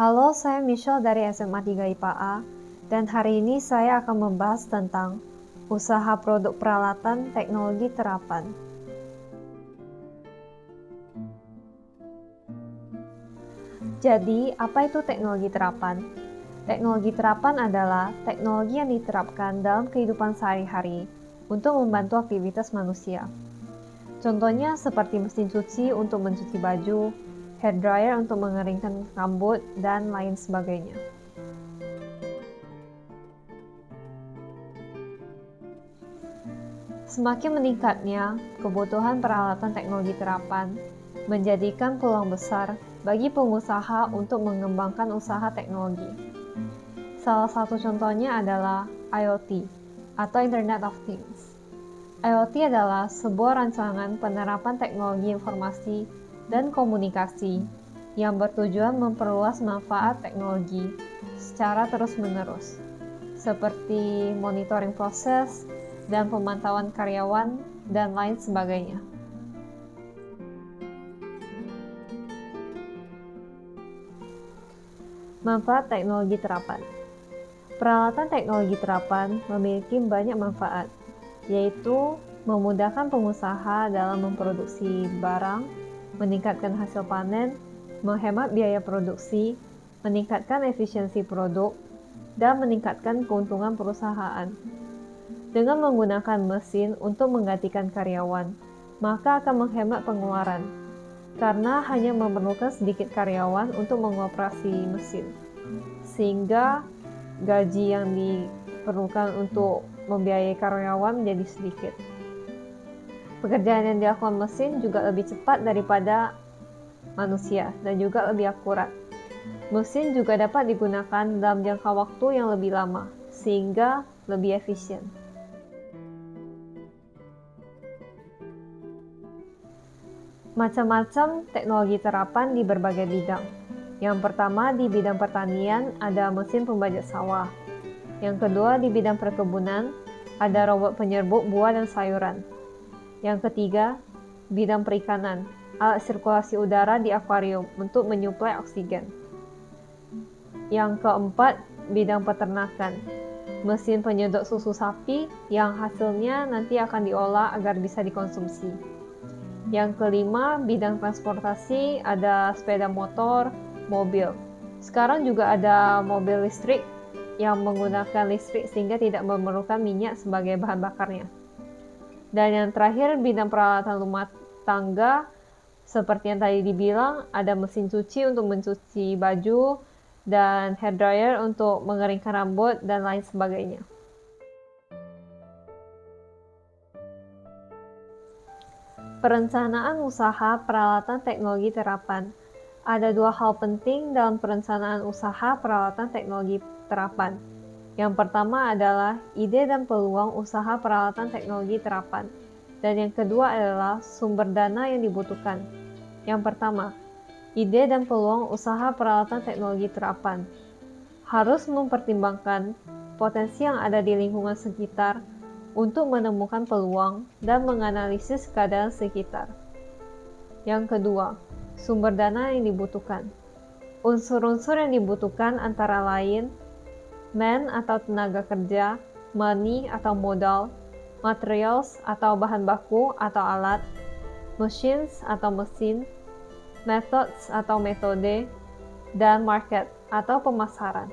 Halo, saya Michelle dari SMA 3 IPA dan hari ini saya akan membahas tentang usaha produk peralatan teknologi terapan. Jadi, apa itu teknologi terapan? Teknologi terapan adalah teknologi yang diterapkan dalam kehidupan sehari-hari untuk membantu aktivitas manusia. Contohnya seperti mesin cuci untuk mencuci baju, hair dryer untuk mengeringkan rambut, dan lain sebagainya. Semakin meningkatnya kebutuhan peralatan teknologi terapan menjadikan peluang besar bagi pengusaha untuk mengembangkan usaha teknologi. Salah satu contohnya adalah IoT atau Internet of Things. IoT adalah sebuah rancangan penerapan teknologi informasi dan komunikasi yang bertujuan memperluas manfaat teknologi secara terus-menerus, seperti monitoring proses dan pemantauan karyawan dan lain sebagainya. Manfaat teknologi terapan. Peralatan teknologi terapan memiliki banyak manfaat, yaitu memudahkan pengusaha dalam memproduksi barang, meningkatkan hasil panen, menghemat biaya produksi, meningkatkan efisiensi produk, dan meningkatkan keuntungan perusahaan. Dengan menggunakan mesin untuk menggantikan karyawan, maka akan menghemat pengeluaran, karena hanya memerlukan sedikit karyawan untuk mengoperasi mesin, sehingga gaji yang diperlukan untuk membiayai karyawan menjadi sedikit. Pekerjaan yang dilakukan mesin juga lebih cepat daripada manusia dan juga lebih akurat. Mesin juga dapat digunakan dalam jangka waktu yang lebih lama, sehingga lebih efisien. Macam-macam teknologi terapan di berbagai bidang. Yang pertama, di bidang pertanian ada mesin pembajak sawah. Yang kedua, di bidang perkebunan ada robot penyerbuk buah dan sayuran. Yang ketiga, bidang perikanan, alat sirkulasi udara di akuarium untuk menyuplai oksigen. Yang keempat, bidang peternakan, mesin penyedot susu sapi yang hasilnya nanti akan diolah agar bisa dikonsumsi. Yang kelima, bidang transportasi ada sepeda motor, mobil. Sekarang juga ada mobil listrik yang menggunakan listrik sehingga tidak memerlukan minyak sebagai bahan bakarnya. Dan yang terakhir, bidang peralatan rumah tangga, seperti yang tadi dibilang, ada mesin cuci untuk mencuci baju, dan hair dryer untuk mengeringkan rambut, dan lain sebagainya. Perencanaan usaha peralatan teknologi terapan. Ada dua hal penting dalam perencanaan usaha peralatan teknologi terapan. Yang pertama adalah ide dan peluang usaha peralatan teknologi terapan. Dan yang kedua adalah sumber dana yang dibutuhkan. Yang pertama, ide dan peluang usaha peralatan teknologi terapan. Harus mempertimbangkan potensi yang ada di lingkungan sekitar untuk menemukan peluang dan menganalisis keadaan sekitar. Yang kedua, sumber dana yang dibutuhkan. Unsur-unsur yang dibutuhkan antara lain man atau tenaga kerja, money atau modal, materials atau bahan baku atau alat, machines atau mesin, methods atau metode, dan market atau pemasaran.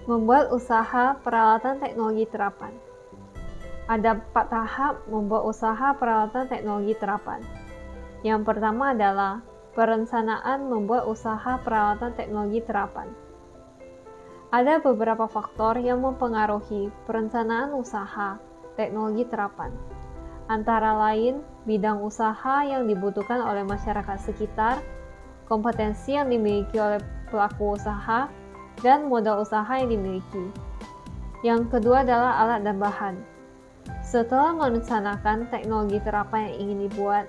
Membuat usaha peralatan teknologi terapan. Ada 4 tahap membuat usaha peralatan teknologi terapan. Yang pertama adalah perencanaan membuat usaha peralatan teknologi terapan. Ada beberapa faktor yang mempengaruhi perencanaan usaha teknologi terapan. Antara lain, bidang usaha yang dibutuhkan oleh masyarakat sekitar, kompetensi yang dimiliki oleh pelaku usaha, dan modal usaha yang dimiliki. Yang kedua adalah alat dan bahan. Setelah merencanakan teknologi terapan yang ingin dibuat,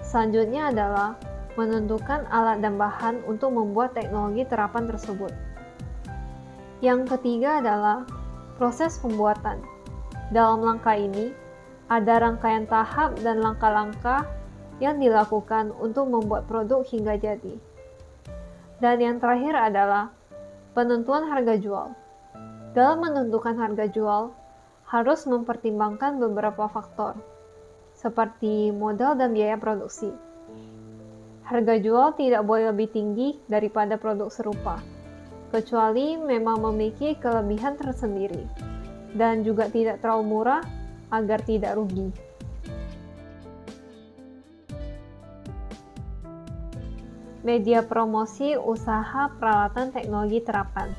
selanjutnya adalah menentukan alat dan bahan untuk membuat teknologi terapan tersebut. Yang ketiga adalah proses pembuatan. Dalam langkah ini, ada rangkaian tahap dan langkah-langkah yang dilakukan untuk membuat produk hingga jadi. Dan yang terakhir adalah penentuan harga jual. Dalam menentukan harga jual, harus mempertimbangkan beberapa faktor, seperti modal dan biaya produksi. Harga jual tidak boleh lebih tinggi daripada produk serupa, kecuali memang memiliki kelebihan tersendiri, dan juga tidak terlalu murah agar tidak rugi. Media promosi usaha peralatan teknologi terapan.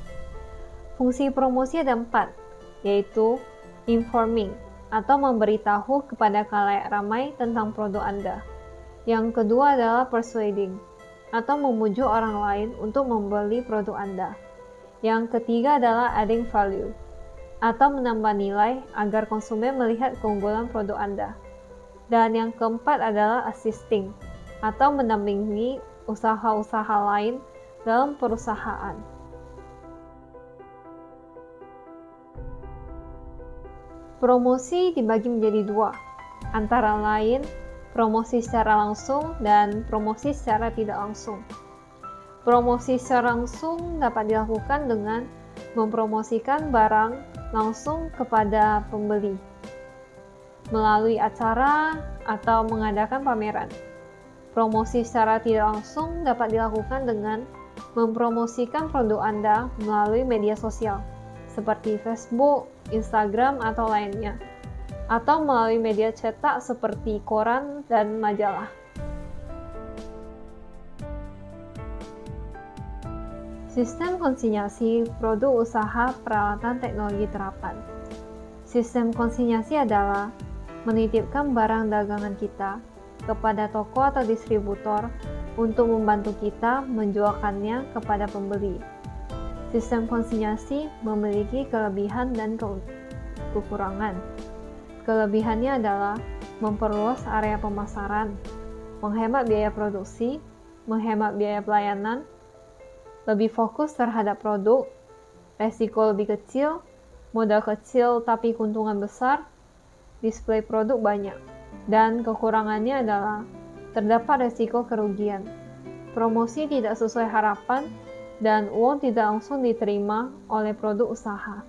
Fungsi promosi ada 4, yaitu informing atau memberitahu kepada khalayak ramai tentang produk Anda. Yang kedua adalah persuading atau memujuk orang lain untuk membeli produk Anda. Yang ketiga adalah adding value atau menambah nilai agar konsumen melihat keunggulan produk Anda. Dan yang keempat adalah assisting atau mendampingi usaha-usaha lain dalam perusahaan. Promosi dibagi menjadi 2, antara lain promosi secara langsung dan promosi secara tidak langsung. Promosi secara langsung dapat dilakukan dengan mempromosikan barang langsung kepada pembeli melalui acara atau mengadakan pameran. Promosi secara tidak langsung dapat dilakukan dengan mempromosikan produk Anda melalui media sosial, seperti Facebook, Instagram, atau lainnya, atau melalui media cetak seperti koran dan majalah. Sistem konsinyasi produk usaha peralatan teknologi terapan. Sistem konsinyasi adalah menitipkan barang dagangan kita kepada toko atau distributor untuk membantu kita menjualkannya kepada pembeli. Sistem konsinyasi memiliki kelebihan dan kekurangan. Kelebihannya adalah memperluas area pemasaran, menghemat biaya produksi, menghemat biaya pelayanan, lebih fokus terhadap produk, resiko lebih kecil, modal kecil tapi keuntungan besar, display produk banyak. Dan kekurangannya adalah terdapat resiko kerugian, promosi tidak sesuai harapan, dan uang tidak langsung diterima oleh produk usaha.